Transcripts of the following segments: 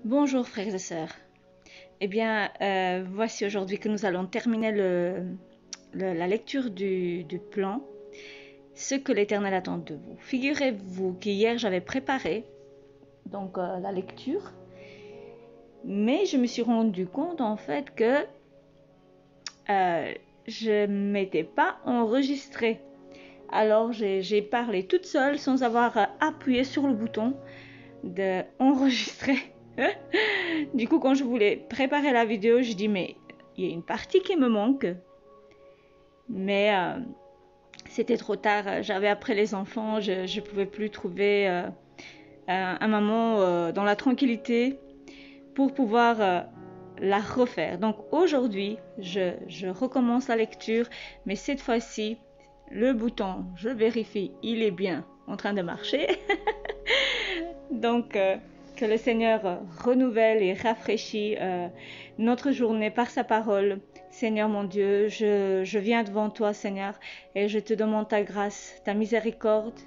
Bonjour frères et sœurs. Voici aujourd'hui que nous allons terminer la lecture du plan, ce que l'Éternel attend de vous. Figurez-vous qu'hier j'avais préparé la lecture, mais je me suis rendu compte en fait que je ne m'étais pas enregistrée. Alors j'ai parlé toute seule sans avoir appuyé sur le bouton de enregistrer. Du coup, quand je voulais préparer la vidéo, je dis mais il y a une partie qui me manque. Mais c'était trop tard. J'avais après les enfants, je ne pouvais plus trouver un moment dans la tranquillité pour pouvoir la refaire. Donc aujourd'hui, je recommence la lecture, mais cette fois-ci, le bouton, je vérifie, il est bien en train de marcher. Donc, que le Seigneur renouvelle et rafraîchit notre journée par sa parole. Seigneur mon Dieu, je viens devant toi, Seigneur, et je te demande ta grâce, ta miséricorde.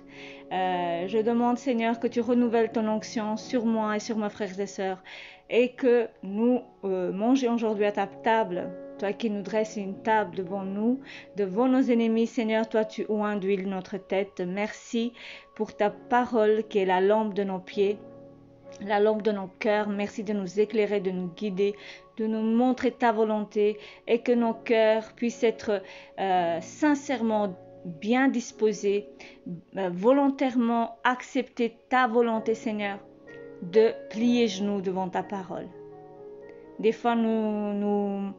Je demande, Seigneur, que tu renouvelles ton onction sur moi et sur mes frères et sœurs, et que nous mangions aujourd'hui à ta table. Toi qui nous dresses une table devant nous, devant nos ennemis, Seigneur, toi tu oins d'huile notre tête. Merci pour ta parole qui est la lampe de nos pieds, la lampe de nos cœurs. Merci de nous éclairer, de nous guider, de nous montrer ta volonté et que nos cœurs puissent être sincèrement bien disposés, volontairement accepter ta volonté, Seigneur, de plier genoux devant ta parole. Des fois, nous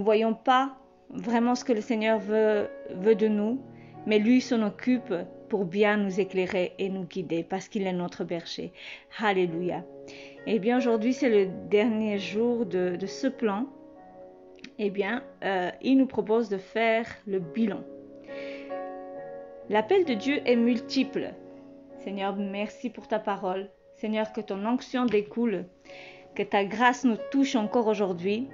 voyons pas vraiment ce que le Seigneur veut de nous, mais lui s'en occupe pour bien nous éclairer et nous guider parce qu'il est notre berger. Alléluia. Eh bien, aujourd'hui, c'est le dernier jour de ce plan. Il nous propose de faire le bilan. L'appel de Dieu est multiple. Seigneur, merci pour ta parole. Seigneur, que ton onction découle, que ta grâce nous touche encore aujourd'hui.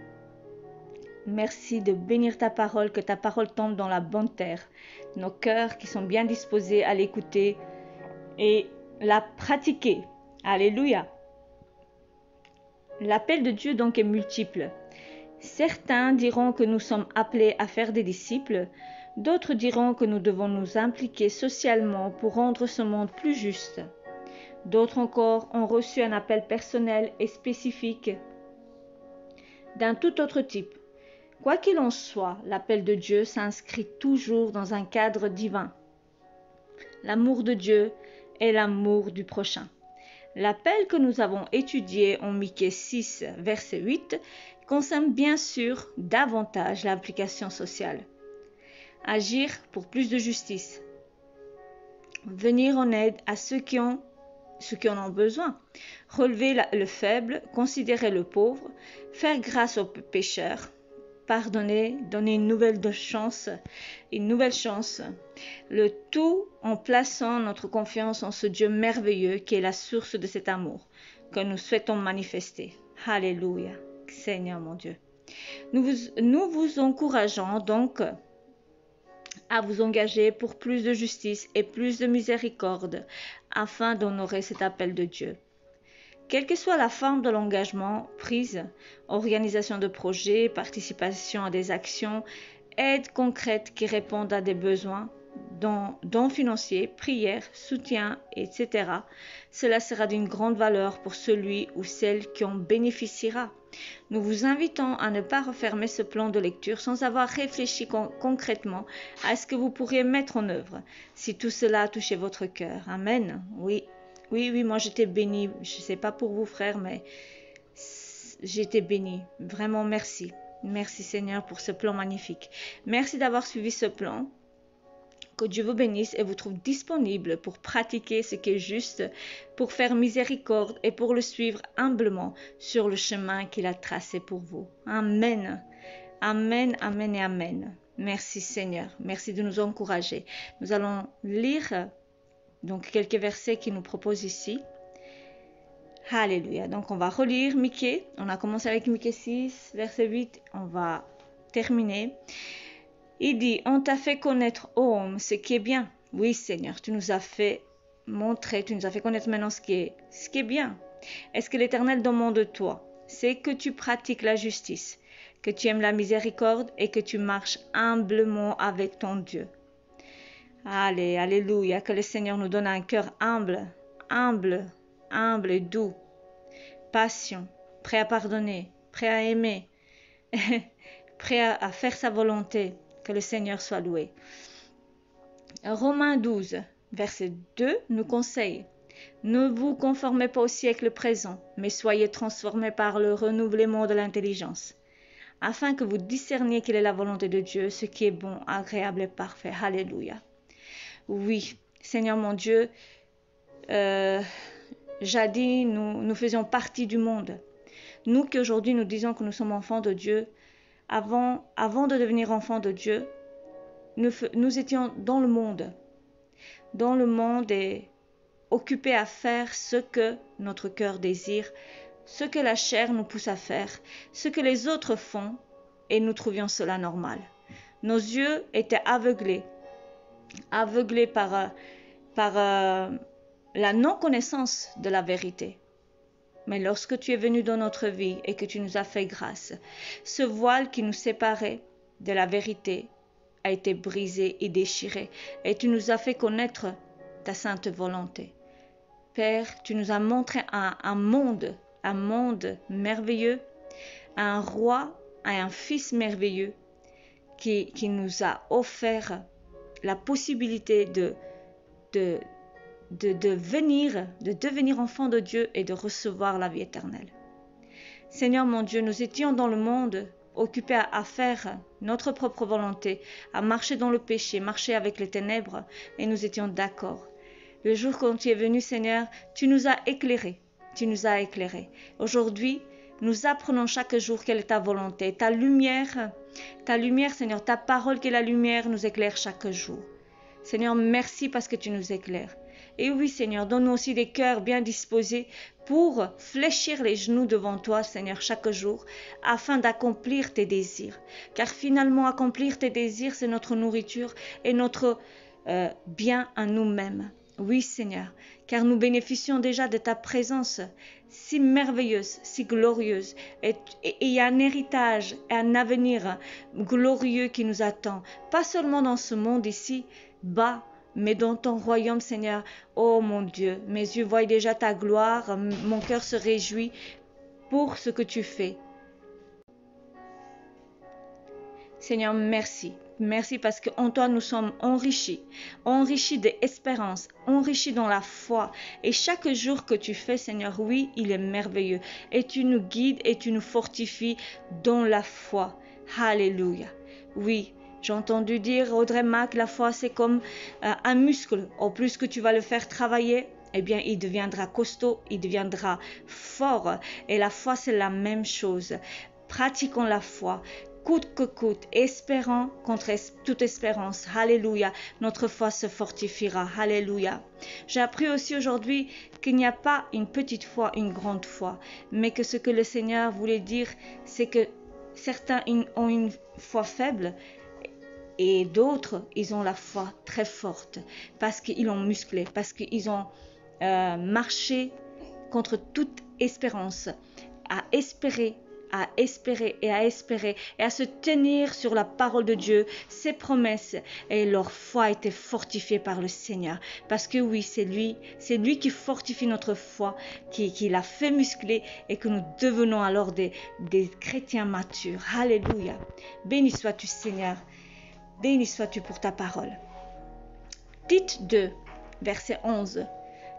Merci de bénir ta parole, que ta parole tombe dans la bonne terre. Nos cœurs qui sont bien disposés à l'écouter et la pratiquer. Alléluia. L'appel de Dieu donc est multiple. Certains diront que nous sommes appelés à faire des disciples, d'autres diront que nous devons nous impliquer socialement pour rendre ce monde plus juste. D'autres encore ont reçu un appel personnel et spécifique d'un tout autre type. Quoi qu'il en soit, l'appel de Dieu s'inscrit toujours dans un cadre divin. L'amour de Dieu est l'amour du prochain. L'appel que nous avons étudié en Michée 6, verset 8, concerne bien sûr davantage l'implication sociale. Agir pour plus de justice. Venir en aide à ceux qui en ont besoin. Relever le faible, considérer le pauvre, faire grâce aux pécheurs, pardonner, donner une nouvelle chance. Le tout en plaçant notre confiance en ce Dieu merveilleux qui est la source de cet amour que nous souhaitons manifester. Alléluia, Seigneur mon Dieu. Nous vous encourageons donc à vous engager pour plus de justice et plus de miséricorde afin d'honorer cet appel de Dieu. Quelle que soit la forme de l'engagement prise, organisation de projets, participation à des actions, aide concrète qui répondent à des besoins, dons financiers, prières, soutien, etc. Cela sera d'une grande valeur pour celui ou celle qui en bénéficiera. Nous vous invitons à ne pas refermer ce plan de lecture sans avoir réfléchi concrètement à ce que vous pourriez mettre en œuvre, si tout cela a touché votre cœur. Amen. Oui, moi j'étais bénie. Je ne sais pas pour vous frères, mais j'ai été bénie. Vraiment merci. Merci Seigneur pour ce plan magnifique. Merci d'avoir suivi ce plan. Que Dieu vous bénisse et vous trouve disponible pour pratiquer ce qui est juste, pour faire miséricorde et pour le suivre humblement sur le chemin qu'il a tracé pour vous. Amen. Amen, amen et amen. Merci Seigneur. Merci de nous encourager. Nous allons lire donc quelques versets qu'il nous propose ici. Alléluia. Donc on va relire Michée. On a commencé avec Michée 6, verset 8. On va terminer. Il dit, on t'a fait connaître, ô homme, ce qui est bien. Oui, Seigneur, tu nous as fait montrer, tu nous as fait connaître maintenant ce qui est bien. Et ce que l'Éternel demande de toi, c'est que tu pratiques la justice, que tu aimes la miséricorde et que tu marches humblement avec ton Dieu. Allez, alléluia, que le Seigneur nous donne un cœur humble, humble et doux, patient, prêt à pardonner, prêt à aimer, prêt à faire sa volonté. Que le Seigneur soit loué. Romains 12, verset 2 nous conseille: ne vous conformez pas au siècle présent, mais soyez transformés par le renouvellement de l'intelligence, afin que vous discerniez quelle est la volonté de Dieu, ce qui est bon, agréable et parfait. Alléluia. Oui, Seigneur mon Dieu, jadis nous faisions partie du monde. Nous qui aujourd'hui nous disons que nous sommes enfants de Dieu, avant de devenir enfants de Dieu, nous étions dans le monde et occupés à faire ce que notre cœur désire, ce que la chair nous pousse à faire, ce que les autres font, et nous trouvions cela normal. Nos yeux étaient aveuglés par la non-connaissance de la vérité. Mais lorsque tu es venu dans notre vie et que tu nous as fait grâce, ce voile qui nous séparait de la vérité a été brisé et déchiré, et tu nous as fait connaître ta sainte volonté. Père, tu nous as montré un monde merveilleux, un roi et un fils merveilleux qui nous a offert la possibilité de devenir enfant de Dieu et de recevoir la vie éternelle. Seigneur mon Dieu, nous étions dans le monde occupés à faire notre propre volonté, à marcher dans le péché, marcher avec les ténèbres, et nous étions d'accord. Le jour quand tu es venu, Seigneur, tu nous as éclairés. Aujourd'hui, nous apprenons chaque jour quelle est ta volonté. Ta lumière, Seigneur, ta parole qui est la lumière nous éclaire chaque jour. Seigneur, merci parce que tu nous éclaires. Et oui, Seigneur, donne-nous aussi des cœurs bien disposés pour fléchir les genoux devant toi, Seigneur, chaque jour, afin d'accomplir tes désirs. Car finalement, accomplir tes désirs, c'est notre nourriture et notre bien à nous-mêmes. Oui, Seigneur, car nous bénéficions déjà de ta présence si merveilleuse, si glorieuse. Et il y a un héritage et un avenir glorieux qui nous attend, pas seulement dans ce monde ici, bas, mais dans ton royaume, Seigneur. Oh mon Dieu, mes yeux voient déjà ta gloire, mon cœur se réjouit pour ce que tu fais. Seigneur, merci. Merci parce qu'en toi nous sommes enrichis d'espérance, enrichis dans la foi. Et chaque jour que tu fais, Seigneur, oui, il est merveilleux. Et tu nous guides et tu nous fortifies dans la foi. Alléluia. Oui, j'ai entendu dire, Audrey Mac, la foi c'est comme un muscle. Au plus que tu vas le faire travailler, eh bien, il deviendra costaud, il deviendra fort. Et la foi, c'est la même chose. Pratiquons la foi. Coûte que coûte, espérant contre toute espérance. Alléluia. Notre foi se fortifiera. Alléluia. J'ai appris aussi aujourd'hui qu'il n'y a pas une petite foi, une grande foi, mais que ce que le Seigneur voulait dire, c'est que certains ont une foi faible et d'autres, ils ont la foi très forte parce qu'ils l'ont musclé, parce qu'ils ont marché contre toute espérance, à espérer et à se tenir sur la parole de Dieu, ses promesses, et leur foi était fortifiée par le Seigneur. Parce que oui, c'est lui qui fortifie notre foi, qui l'a fait muscler et que nous devenons alors des chrétiens matures. Alléluia. Béni sois-tu, Seigneur. Béni sois-tu pour ta parole. Tite 2, verset 11.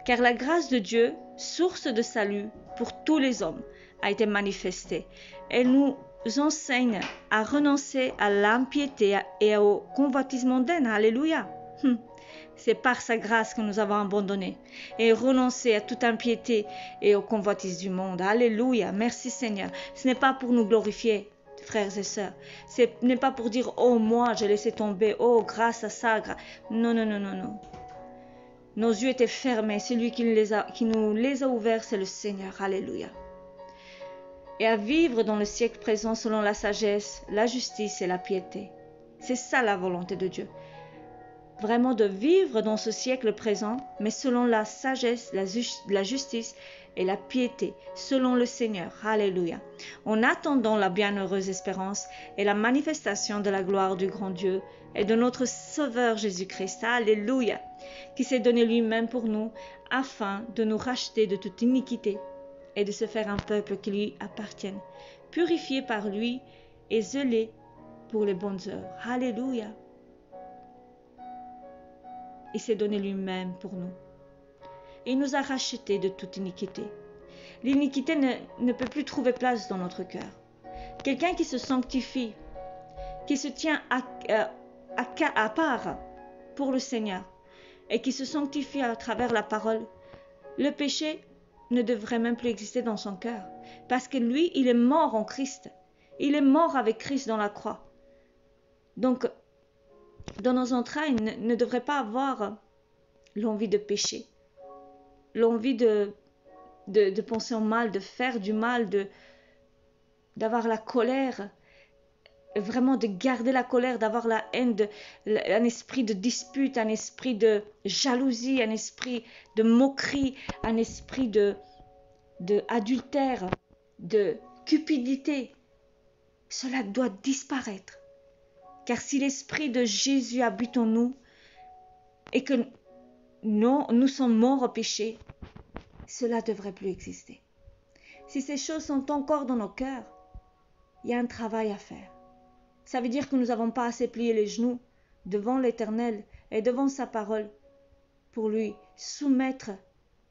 Car la grâce de Dieu, source de salut pour tous les hommes, a été manifestée. Elle nous enseigne à renoncer à l'impiété et au convoitise mondaine. Alléluia. C'est par sa grâce que nous avons abandonné et renoncé à toute impiété et au convoitise du monde. Alléluia. Merci Seigneur. Ce n'est pas pour nous glorifier, frères et sœurs. Ce n'est pas pour dire, oh moi j'ai laissé tomber, oh grâce à ça. Non. Nos yeux étaient fermés. Celui qui nous les a ouverts, c'est le Seigneur. Alléluia. Et à vivre dans le siècle présent selon la sagesse, la justice et la piété. C'est ça la volonté de Dieu. vraiment de vivre dans ce siècle présent, mais selon la sagesse, la justice et la piété, selon le Seigneur. Alléluia. En attendant la bienheureuse espérance et la manifestation de la gloire du grand Dieu et de notre Sauveur Jésus-Christ. Alléluia. Qui s'est donné lui-même pour nous, afin de nous racheter de toute iniquité et de se faire un peuple qui lui appartienne, purifié par lui et zélé pour les bonnes œuvres. Alléluia. Il s'est donné lui-même pour nous. Il nous a rachetés de toute iniquité. L'iniquité ne peut plus trouver place dans notre cœur. Quelqu'un qui se sanctifie, qui se tient à part pour le Seigneur et qui se sanctifie à travers la parole, le péché ne devrait même plus exister dans son cœur. Parce que lui, il est mort en Christ. Il est mort avec Christ dans la croix. Donc, dans nos entrailles, ne devrait pas avoir l'envie de pécher, l'envie de penser au mal, de faire du mal, d'avoir la colère, vraiment de garder la colère, d'avoir la haine, un esprit de dispute, un esprit de jalousie, un esprit de moquerie, un esprit de adultère, de cupidité. Cela doit disparaître. Car si l'esprit de Jésus habite en nous et que nous sommes morts au péché, cela ne devrait plus exister. Si ces choses sont encore dans nos cœurs, il y a un travail à faire. Ça veut dire que nous n'avons pas assez plié les genoux devant l'Éternel et devant sa parole pour lui soumettre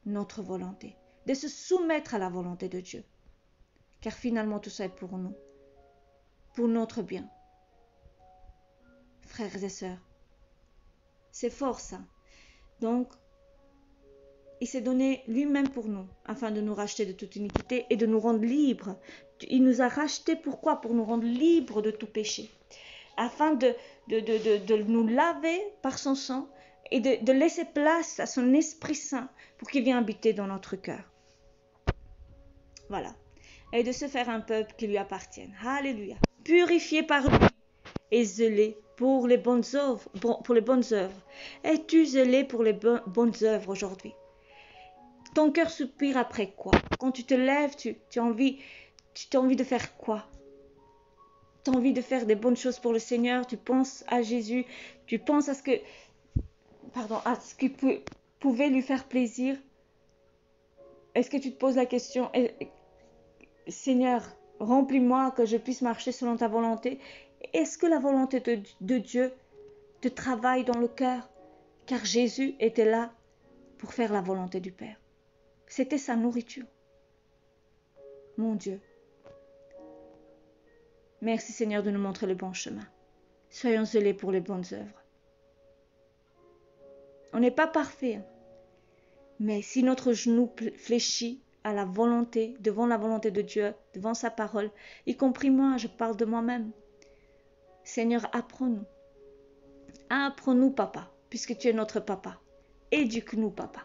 notre volonté, de se soumettre à la volonté de Dieu. Car finalement tout ça est pour nous, pour notre bien. Frères et sœurs, c'est fort ça. Donc, il s'est donné lui-même pour nous, afin de nous racheter de toute iniquité et de nous rendre libres. Il nous a rachetés, pourquoi? Pour nous rendre libres de tout péché, afin de nous laver par son sang et de laisser place à son Esprit Saint pour qu'il vienne habiter dans notre cœur. Voilà. Et de se faire un peuple qui lui appartienne. Alléluia. Purifié par lui et zélé pour les bonnes œuvres. Es-tu zélé pour les bonnes œuvres aujourd'hui? Ton cœur soupire après quoi? Quand tu te lèves, tu as envie de faire quoi? Tu as envie de faire des bonnes choses pour le Seigneur, tu penses à Jésus, tu penses à ce qui pouvait lui faire plaisir. Est-ce que tu te poses la question, Seigneur, remplis-moi que je puisse marcher selon ta volonté? Est-ce que la volonté de Dieu te travaille dans le cœur? Car Jésus était là pour faire la volonté du Père. C'était sa nourriture. Mon Dieu. Merci Seigneur de nous montrer le bon chemin. Soyons zélés pour les bonnes œuvres. On n'est pas parfait, mais si notre genou fléchit à la volonté, devant la volonté de Dieu, devant sa parole, y compris moi, je parle de moi-même. Seigneur, apprends-nous. Apprends-nous, papa, puisque tu es notre papa. Éduque-nous, papa.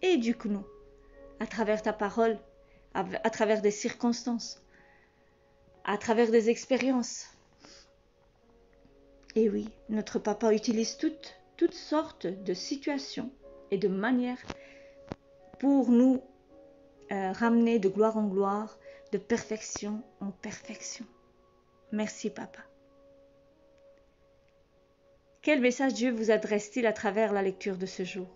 Éduque-nous à travers ta parole, à travers des circonstances, à travers des expériences. Et oui, notre papa utilise toutes sortes de situations et de manières pour nous ramener de gloire en gloire, de perfection en perfection. Merci, papa. Quel message Dieu vous adresse-t-il à travers la lecture de ce jour?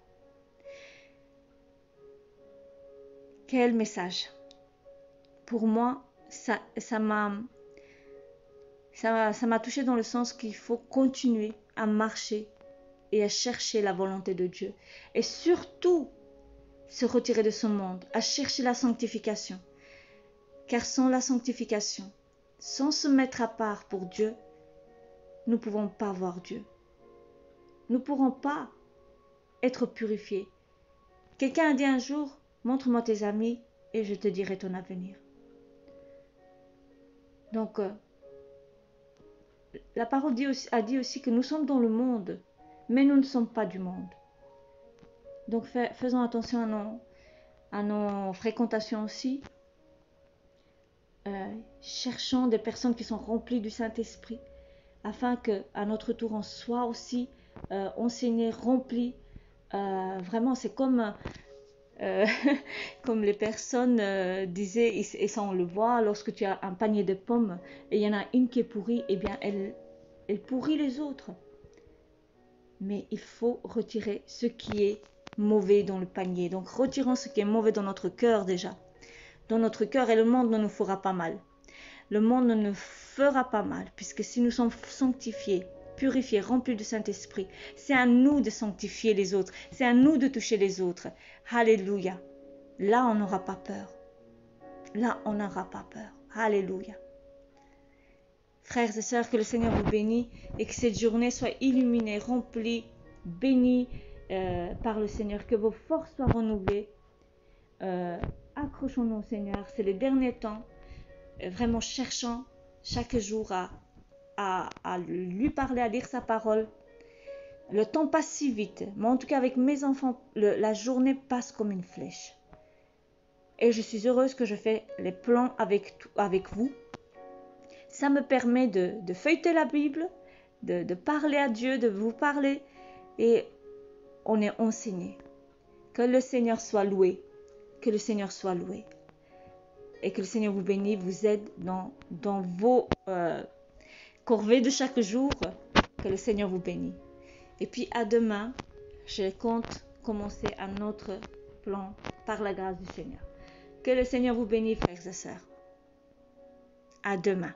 Quel message? Pour moi, ça m'a touché dans le sens qu'il faut continuer à marcher et à chercher la volonté de Dieu. Et surtout, se retirer de ce monde, à chercher la sanctification. Car sans la sanctification, sans se mettre à part pour Dieu, nous ne pouvons pas voir Dieu. Nous ne pourrons pas être purifiés. Quelqu'un a dit un jour, montre-moi tes amis et je te dirai ton avenir. Donc, la parole a dit aussi que nous sommes dans le monde, mais nous ne sommes pas du monde. Donc, faisons attention à nos fréquentations aussi. Cherchons des personnes qui sont remplies du Saint-Esprit, afin qu'à notre tour, on soit aussi enseigner, rempli. Vraiment, c'est comme, comme les personnes disaient, et ça on le voit, lorsque tu as un panier de pommes et il y en a une qui est pourrie, eh bien elle pourrit les autres. Mais il faut retirer ce qui est mauvais dans le panier. Donc retirons ce qui est mauvais dans notre cœur déjà. Dans notre cœur, et le monde ne nous fera pas mal. Le monde ne nous fera pas mal, puisque si nous sommes sanctifiés, purifiés, remplis du Saint-Esprit, c'est à nous de sanctifier les autres, c'est à nous de toucher les autres. Alléluia. Là, on n'aura pas peur. Là, on n'aura pas peur. Alléluia. Frères et sœurs, que le Seigneur vous bénisse et que cette journée soit illuminée, remplie, bénie par le Seigneur, que vos forces soient renouvelées. Accrochons-nous au Seigneur, c'est les derniers temps, vraiment cherchant chaque jour à lui parler, à lire sa parole. Le temps passe si vite, mais en tout cas avec mes enfants, la journée passe comme une flèche. Et je suis heureuse que je fais les plans avec vous. Ça me permet de feuilleter la Bible, de parler à Dieu, de vous parler, et on est enseigné. Que le Seigneur soit loué, que le Seigneur soit loué, et que le Seigneur vous bénisse, vous aide dans vos corvées de chaque jour, que le Seigneur vous bénisse. Et puis à demain, je compte commencer un autre plan par la grâce du Seigneur. Que le Seigneur vous bénisse, frères et sœurs. À demain.